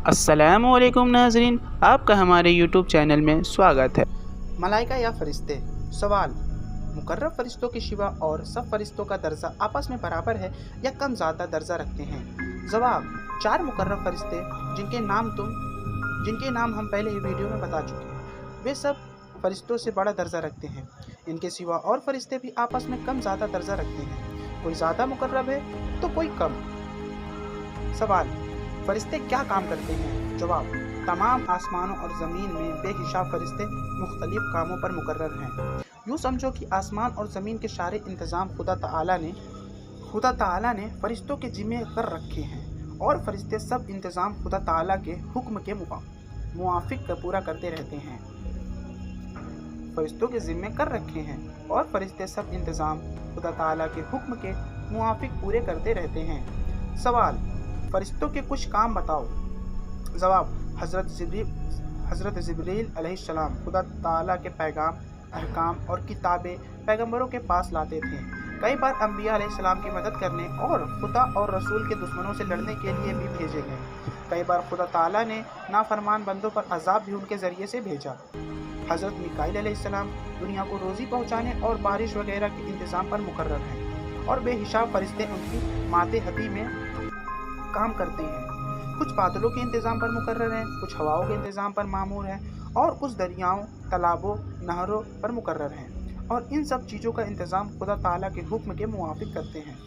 अस्सलाम वालेकुम नाज़रीन, आपका हमारे यूट्यूब चैनल में स्वागत है। मलाइका या फरिश्ते। सवाल: मुकर्रब फरिश्तों के सिवा और सब फरिश्तों का दर्जा आपस में बराबर है या कम ज़्यादा दर्जा रखते हैं? जवाब: 4 मुकर्रब फरिश्ते जिनके नाम हम पहले ही वीडियो में बता चुके हैं, वे सब फरिश्तों से बड़ा दर्जा रखते हैं। इनके सिवा और फरिश्ते भी आपस में कम ज़्यादा दर्जा रखते हैं, कोई ज़्यादा मुकर्रब है तो कोई कम। सवाल: फरिश्ते क्या काम करते हैं? जवाब: तमाम आसमानों और ज़मीन में बेहिसाब फरिश्ते मुख्तलिफ कामों पर मुकर्रर हैं। यूँ समझो कि आसमान और ज़मीन के सारे इंतज़ाम खुदा ताला ने फरिश्तों के ज़िम्मे कर रखे हैं, और फरिश्ते सब इंतज़ाम खुदा ताला के हुक्म के मुआफ़िक पूरा करते रहते हैं। फरिश्तों के ज़िम्मे कर रखे हैं और फरिश्ते सब इंतज़ाम खुदा ताला के हुक्म के मुआफ़िक पूरे करते रहते हैं। सवाल: फरिश्तों के कुछ काम बताओ। जवाब: हज़रत जिब्रील अलैहिस्सलाम खुदा ताला के पैगाम, अहकाम और किताबें पैगंबरों के पास लाते थे। कई बार अंबिया अलैहिस्सलाम की मदद करने और खुदा और रसूल के दुश्मनों से लड़ने के लिए भी भेजे गए। कई बार खुदा ताला ने नाफरमान बंदों पर अजाब भी उनके ज़रिए से भेजा। हज़रत मीकाईल अलैहिस्सलाम दुनिया को रोज़ी पहुँचाने और बारिश वगैरह के इंतज़ाम पर मुकर्रर हैं, और बेहिसाब फरिश्ते उनकी मातेहती में काम करते हैं। कुछ बादलों के इंतज़ाम पर मुकर्रर हैं, कुछ हवाओं के इंतज़ाम पर मामूर हैं, और कुछ दरियाओं, तालाबों, नहरों पर मुकर्रर हैं, और इन सब चीज़ों का इंतज़ाम खुदा ताला के हुक्म के मुआफ़िक करते हैं।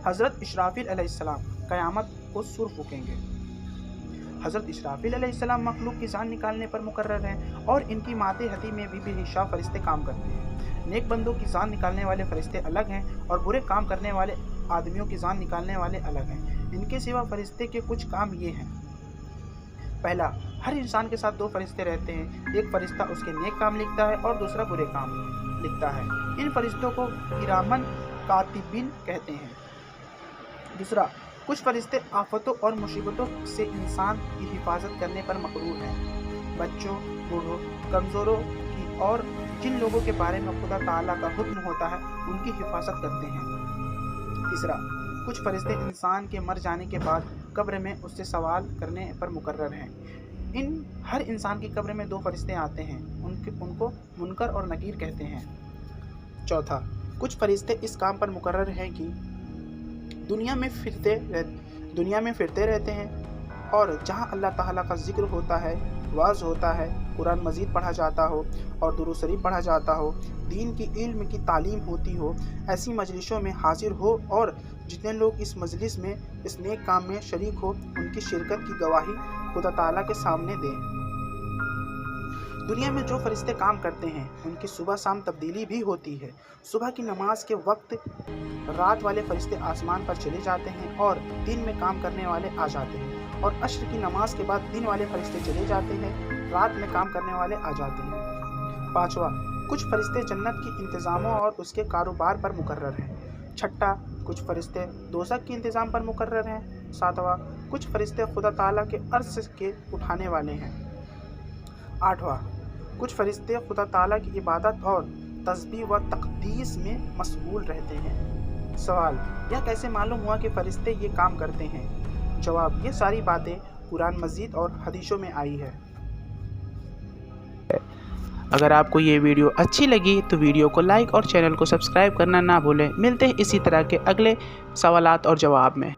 हज़रत इस्राफील अलैहिस्सलाम क़यामत को सूर फूकेंगे। हज़रत इस्राफील अलैहिस्सलाम मखलूक की जान निकालने पर मुकर्रर हैं, और इनकी मातेहती में भी बेहिसाब फरिश्ते काम करते हैं। नेक बंदों की जान निकालने वाले फरिश्ते अलग हैं, और बुरे काम करने वाले आदमियों की जान निकालने वाले अलग हैं। इनके सिवा फरिश्ते के कुछ काम ये हैं। पहला, हर इंसान के साथ 2 फरिश्ते रहते हैं। एक फरिश्ता उसके नेक काम लिखता है और दूसरा बुरे काम लिखता है। इन फरिश्तों को किरामन कातिबिन कहते हैं। दूसरा, कुछ फरिश्ते आफतों और मुसीबतों से इंसान की हिफाजत करने पर मकरूर हैं। बच्चों, बूढ़ों, कमज़ोरों की और जिन लोगों के बारे में खुदा ताला का हुक्म होता है, उनकी हिफाजत करते हैं। तीसरा, कुछ फरिश्ते इंसान के मर जाने के बाद कब्र में उससे सवाल करने पर मुकर्रर हैं। हर इंसान की कब्र में 2 फरिश्ते आते हैं, उनको मुनकर और नकीर कहते हैं। चौथा, कुछ फरिश्ते इस काम पर मुकर्रर हैं कि दुनिया में फिरते रहते हैं, और जहाँ अल्लाह ताला का जिक्र होता है, वाज़ होता है, कुरान मजीद पढ़ा जाता हो और दुरूद शरीफ पढ़ा जाता हो, दीन की इल्म की तालीम होती हो, ऐसी मजलिसों में हाजिर हो, और जितने लोग इस मजलिस में इस नेक काम में शरीक हो, उनकी शिरकत की गवाही खुदा ताला के सामने दें। दुनिया में जो फरिश्ते काम करते हैं, उनकी सुबह शाम तब्दीली भी होती है। सुबह की नमाज के वक्त रात वाले फरिश्ते आसमान पर चले जाते हैं और दिन में काम करने वाले आ जाते हैं, और अश्र की नमाज के बाद दिन वाले फरिश्ते चले जाते हैं, रात में काम करने वाले आ जाते हैं। पाँचवा, कुछ फरिश्ते जन्नत की इंतज़ामों और उसके कारोबार पर मुकर्रर हैं। छठा, कुछ फरिश्ते दोज़ख के इंतज़ाम पर मुकर्रर हैं। सातवां, कुछ फरिश्ते खुदा ताला के अर्श के उठाने वाले हैं। आठवां, कुछ फरिश्ते खुदा ताला की इबादत और तस्बीह व तक़दीस में मशगूल रहते हैं। सवाल: यह कैसे मालूम हुआ कि फरिश्ते ये काम करते हैं? जवाब: ये सारी बातें कुरान मजीद और हदीसों में आई है। अगर आपको ये वीडियो अच्छी लगी तो वीडियो को लाइक और चैनल को सब्सक्राइब करना ना भूलें। मिलते हैं इसी तरह के अगले सवालात और जवाब में।